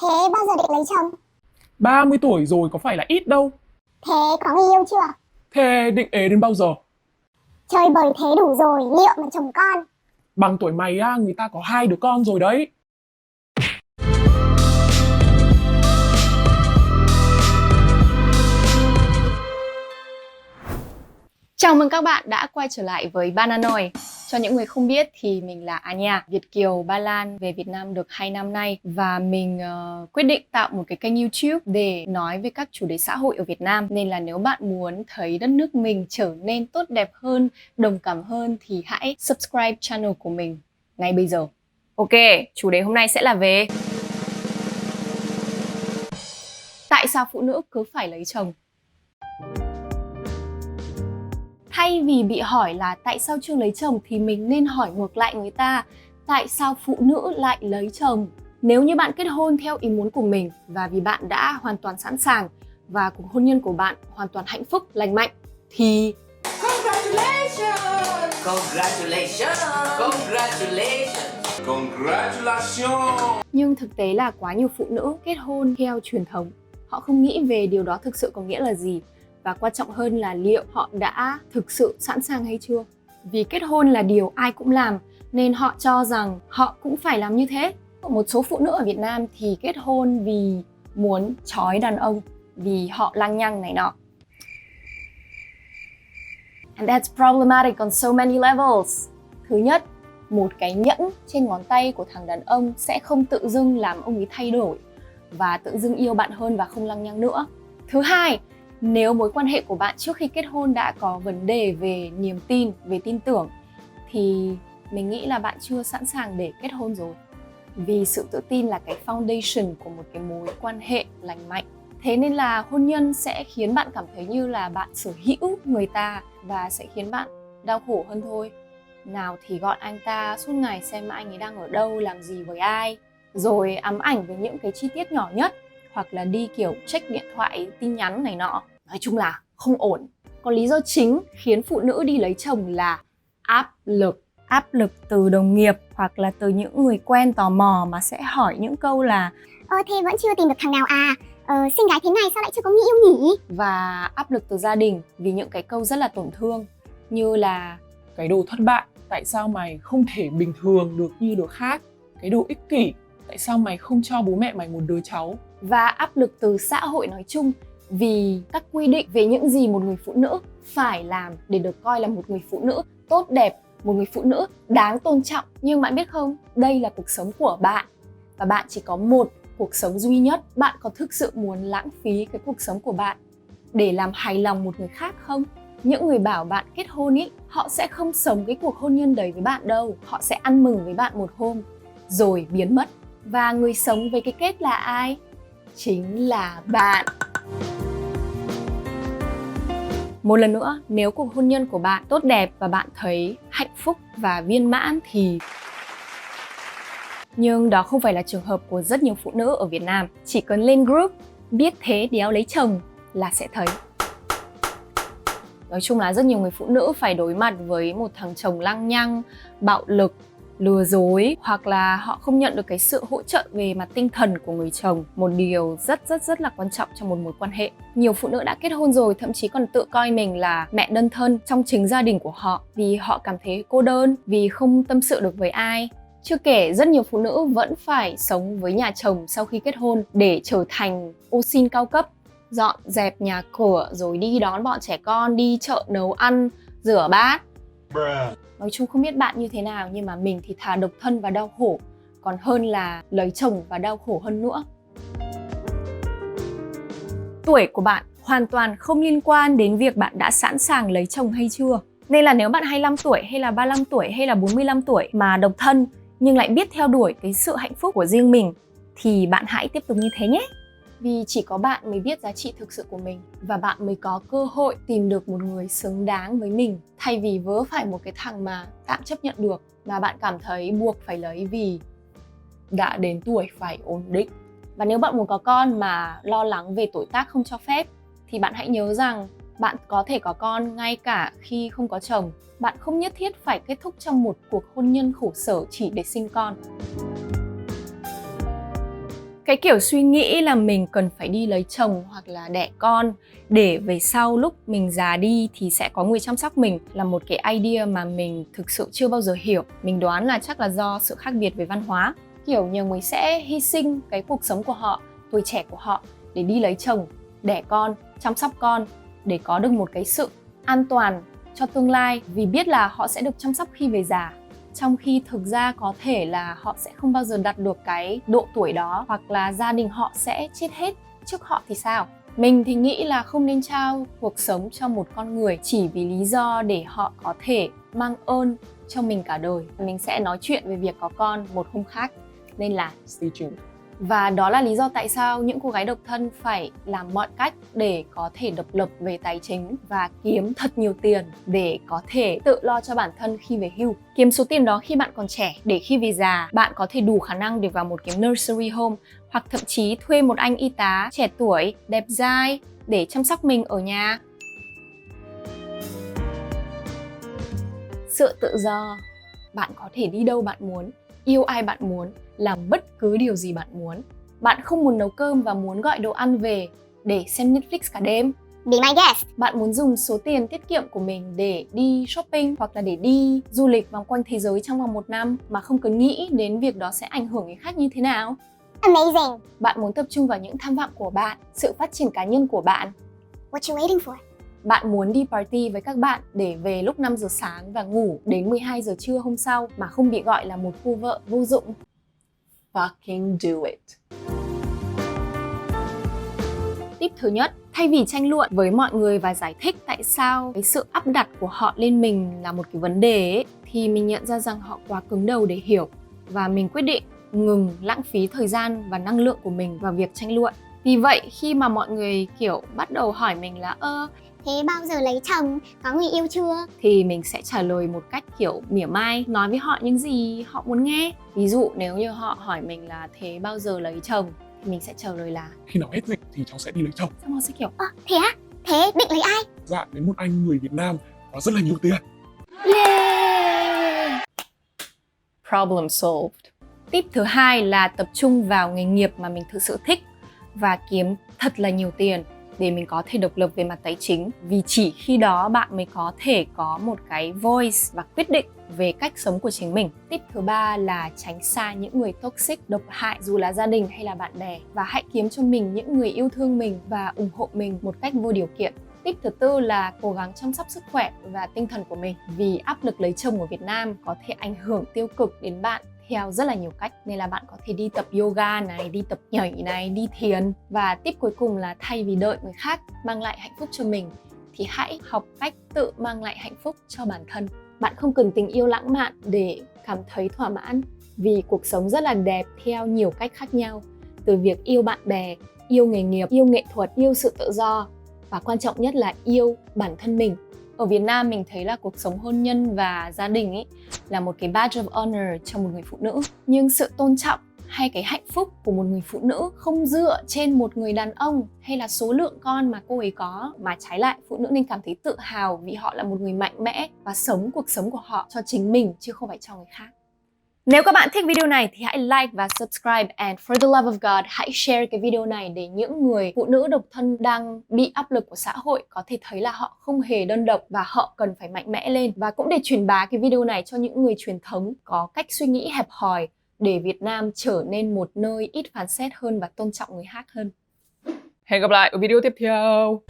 Thế bao giờ định lấy chồng? 30 tuổi rồi có phải là ít đâu. Thế có người yêu chưa? Thế định ế đến bao giờ? Chơi bời thế đủ rồi, liệu mà chồng con? Bằng tuổi mày á, người ta có 2 đứa con rồi đấy. Chào mừng các bạn đã quay trở lại với Bananoi. Cho những người không biết thì mình là Anya, Việt kiều Ba Lan, về Việt Nam được 2 năm nay. Và mình quyết định tạo một cái kênh YouTube để nói về các chủ đề xã hội ở Việt Nam. Nên là nếu bạn muốn thấy đất nước mình trở nên tốt đẹp hơn, đồng cảm hơn thì hãy subscribe channel của mình ngay bây giờ. Ok, chủ đề hôm nay sẽ là về tại sao phụ nữ cứ phải lấy chồng. Thay vì bị hỏi là tại sao chưa lấy chồng thì mình nên hỏi ngược lại người ta tại sao phụ nữ lại lấy chồng. Nếu như bạn kết hôn theo ý muốn của mình và vì bạn đã hoàn toàn sẵn sàng và cuộc hôn nhân của bạn hoàn toàn hạnh phúc, lành mạnh thì Congratulations! Congratulations! Congratulations! Congratulations! Nhưng thực tế là quá nhiều phụ nữ kết hôn theo truyền thống. Họ không nghĩ về điều đó thực sự có nghĩa là gì. Và quan trọng hơn là liệu họ đã thực sự sẵn sàng hay chưa. Vì kết hôn là điều ai cũng làm nên họ cho rằng họ cũng phải làm như thế. Một số phụ nữ ở Việt Nam thì kết hôn vì muốn trói đàn ông, vì họ lăng nhăng này nọ. And that's problematic on so many levels. Thứ nhất, một cái nhẫn trên ngón tay của thằng đàn ông sẽ không tự dưng làm ông ấy thay đổi và tự dưng yêu bạn hơn và không lăng nhăng nữa. Thứ hai, nếu mối quan hệ của bạn trước khi kết hôn đã có vấn đề về niềm tin, về tin tưởng thì mình nghĩ là bạn chưa sẵn sàng để kết hôn rồi. Vì sự tự tin là cái foundation của một cái mối quan hệ lành mạnh. Thế nên là hôn nhân sẽ khiến bạn cảm thấy như là bạn sở hữu người ta và sẽ khiến bạn đau khổ hơn thôi. Nào thì gọi anh ta suốt ngày xem anh ấy đang ở đâu, làm gì với ai, rồi ám ảnh với những cái chi tiết nhỏ nhất, hoặc là đi kiểu check điện thoại, tin nhắn này nọ. Nói chung là không ổn. Còn lý do chính khiến phụ nữ đi lấy chồng là áp lực. Áp lực từ đồng nghiệp hoặc là từ những người quen tò mò mà sẽ hỏi những câu là Thế vẫn chưa tìm được thằng nào à? Xinh gái thế này sao lại chưa có người yêu nhỉ? và áp lực từ gia đình vì những cái câu rất là tổn thương như là Cái đồ thất bại, tại sao mày không thể bình thường được như đứa khác? Cái đồ ích kỷ, tại sao mày không cho bố mẹ mày một đứa cháu? và áp lực từ xã hội nói chung vì các quy định về những gì một người phụ nữ phải làm để được coi là một người phụ nữ tốt đẹp, một người phụ nữ đáng tôn trọng. Nhưng bạn biết không, đây là cuộc sống của bạn và bạn chỉ có một cuộc sống duy nhất. Bạn có thực sự muốn lãng phí cái cuộc sống của bạn để làm hài lòng một người khác không? Những người bảo bạn kết hôn ý, họ sẽ không sống cái cuộc hôn nhân đấy với bạn đâu. Họ sẽ ăn mừng với bạn một hôm rồi biến mất. Và người sống với cái kết là ai? Chính là bạn. Một lần nữa, nếu cuộc hôn nhân của bạn tốt đẹp và bạn thấy hạnh phúc và viên mãn thì... Nhưng đó không phải là trường hợp của rất nhiều phụ nữ ở Việt Nam. Chỉ cần lên group, biết thế đéo lấy chồng là sẽ thấy. Nói chung là rất nhiều người phụ nữ phải đối mặt với một thằng chồng lăng nhăng, bạo lực, lừa dối, hoặc là họ không nhận được cái sự hỗ trợ về mặt tinh thần của người chồng. Một điều rất là quan trọng trong một mối quan hệ. Nhiều phụ nữ đã kết hôn rồi thậm chí còn tự coi mình là mẹ đơn thân trong chính gia đình của họ vì họ cảm thấy cô đơn, vì không tâm sự được với ai. Chưa kể rất nhiều phụ nữ vẫn phải sống với nhà chồng sau khi kết hôn để trở thành ô sin cao cấp, dọn dẹp nhà cửa rồi đi đón bọn trẻ con, đi chợ nấu ăn, rửa bát. Nói chung không biết bạn như thế nào nhưng mà mình thì thà độc thân và đau khổ còn hơn là lấy chồng và đau khổ hơn nữa. Tuổi của bạn hoàn toàn không liên quan đến việc bạn đã sẵn sàng lấy chồng hay chưa. Nên là nếu bạn 25 tuổi hay là 35 tuổi hay là 45 tuổi mà độc thân nhưng lại biết theo đuổi cái sự hạnh phúc của riêng mình thì bạn hãy tiếp tục như thế nhé. Vì chỉ có bạn mới biết giá trị thực sự của mình và bạn mới có cơ hội tìm được một người xứng đáng với mình thay vì vớ phải một cái thằng mà tạm chấp nhận được mà bạn cảm thấy buộc phải lấy vì đã đến tuổi phải ổn định. Và nếu bạn muốn có con mà lo lắng về tuổi tác không cho phép thì bạn hãy nhớ rằng bạn có thể có con ngay cả khi không có chồng. Bạn không nhất thiết phải kết thúc trong một cuộc hôn nhân khổ sở chỉ để sinh con. Cái kiểu suy nghĩ là mình cần phải đi lấy chồng hoặc là đẻ con để về sau lúc mình già đi thì sẽ có người chăm sóc mình là một cái idea mà mình thực sự chưa bao giờ hiểu. Mình đoán là chắc là do sự khác biệt về văn hóa. Kiểu nhiều người sẽ hy sinh cái cuộc sống của họ, tuổi trẻ của họ để đi lấy chồng, đẻ con, chăm sóc con để có được một cái sự an toàn cho tương lai vì biết là họ sẽ được chăm sóc khi về già. Trong khi thực ra có thể là họ sẽ không bao giờ đạt được cái độ tuổi đó hoặc là gia đình họ sẽ chết hết trước họ thì sao? Mình thì nghĩ là không nên trao cuộc sống cho một con người chỉ vì lý do để họ có thể mang ơn cho mình cả đời. Mình sẽ nói chuyện về việc có con một hôm khác. Nên là Stay tuned. và đó là lý do tại sao những cô gái độc thân phải làm mọi cách để có thể độc lập về tài chính và kiếm thật nhiều tiền để có thể tự lo cho bản thân khi về hưu. Kiếm số tiền đó khi bạn còn trẻ để khi về già bạn có thể đủ khả năng để vào một cái nursery home hoặc thậm chí thuê một anh y tá trẻ tuổi, đẹp dai để chăm sóc mình ở nhà. Sự tự do, bạn có thể đi đâu bạn muốn, yêu ai bạn muốn, làm bất cứ điều gì bạn muốn. Bạn không muốn nấu cơm và muốn gọi đồ ăn về để xem Netflix cả đêm. Be my guest. Bạn muốn dùng số tiền tiết kiệm của mình để đi shopping hoặc là để đi du lịch vòng quanh thế giới trong vòng 1 năm mà không cần nghĩ đến việc đó sẽ ảnh hưởng người khác như thế nào. Amazing. Bạn muốn tập trung vào những tham vọng của bạn, sự phát triển cá nhân của bạn. What you waiting for? Bạn muốn đi party với các bạn để về lúc 5 giờ sáng và ngủ đến 12 giờ trưa hôm sau mà không bị gọi là một cô vợ vô dụng. Fucking do it. Tip thứ nhất, thay vì tranh luận với mọi người và giải thích tại sao cái sự áp đặt của họ lên mình là một cái vấn đề ấy, thì mình nhận ra rằng họ quá cứng đầu để hiểu và mình quyết định ngừng lãng phí thời gian và năng lượng của mình vào việc tranh luận. Vì vậy khi mà mọi người kiểu bắt đầu hỏi mình là Thế bao giờ lấy chồng? Có người yêu chưa? thì mình sẽ trả lời một cách kiểu mỉa mai, nói với họ những gì họ muốn nghe. Ví dụ nếu như họ hỏi mình là thế bao giờ lấy chồng thì mình sẽ trả lời là Khi nào hết dịch thì cháu sẽ đi lấy chồng. xong họ sẽ kiểu Thế á? Thế định lấy ai? Dạ, đến một anh người Việt Nam có rất là nhiều tiền. yeah! Problem solved. Tip thứ hai là tập trung vào nghề nghiệp mà mình thực sự thích và kiếm thật là nhiều tiền để mình có thể độc lập về mặt tài chính. Vì chỉ khi đó bạn mới có thể có một cái voice và quyết định về cách sống của chính mình. Tip thứ ba là tránh xa những người toxic, độc hại dù là gia đình hay là bạn bè. Và hãy kiếm cho mình những người yêu thương mình và ủng hộ mình một cách vô điều kiện. Tip thứ tư là cố gắng chăm sóc sức khỏe và tinh thần của mình. Vì áp lực lấy chồng ở Việt Nam có thể ảnh hưởng tiêu cực đến bạn theo rất là nhiều cách. Nên là bạn có thể đi tập yoga này, đi tập nhảy này, đi thiền. Và tip cuối cùng là thay vì đợi người khác mang lại hạnh phúc cho mình thì hãy học cách tự mang lại hạnh phúc cho bản thân. Bạn không cần tình yêu lãng mạn để cảm thấy thỏa mãn vì cuộc sống rất là đẹp theo nhiều cách khác nhau. Từ việc yêu bạn bè, yêu nghề nghiệp, yêu nghệ thuật, yêu sự tự do và quan trọng nhất là yêu bản thân mình. Ở Việt Nam mình thấy là cuộc sống hôn nhân và gia đình ấy là một cái badge of honor cho một người phụ nữ. Nhưng sự tôn trọng hay cái hạnh phúc của một người phụ nữ không dựa trên một người đàn ông hay là số lượng con mà cô ấy có, mà trái lại phụ nữ nên cảm thấy tự hào vì họ là một người mạnh mẽ và sống cuộc sống của họ cho chính mình chứ không phải cho người khác. Nếu các bạn thích video này thì hãy like và subscribe, and for the love of God, hãy share cái video này để những người phụ nữ độc thân đang bị áp lực của xã hội có thể thấy là họ không hề đơn độc và họ cần phải mạnh mẽ lên. Và cũng để truyền bá cái video này cho những người truyền thống có cách suy nghĩ hẹp hòi để Việt Nam trở nên một nơi ít phán xét hơn và tôn trọng người khác hơn. Hẹn gặp lại ở video tiếp theo.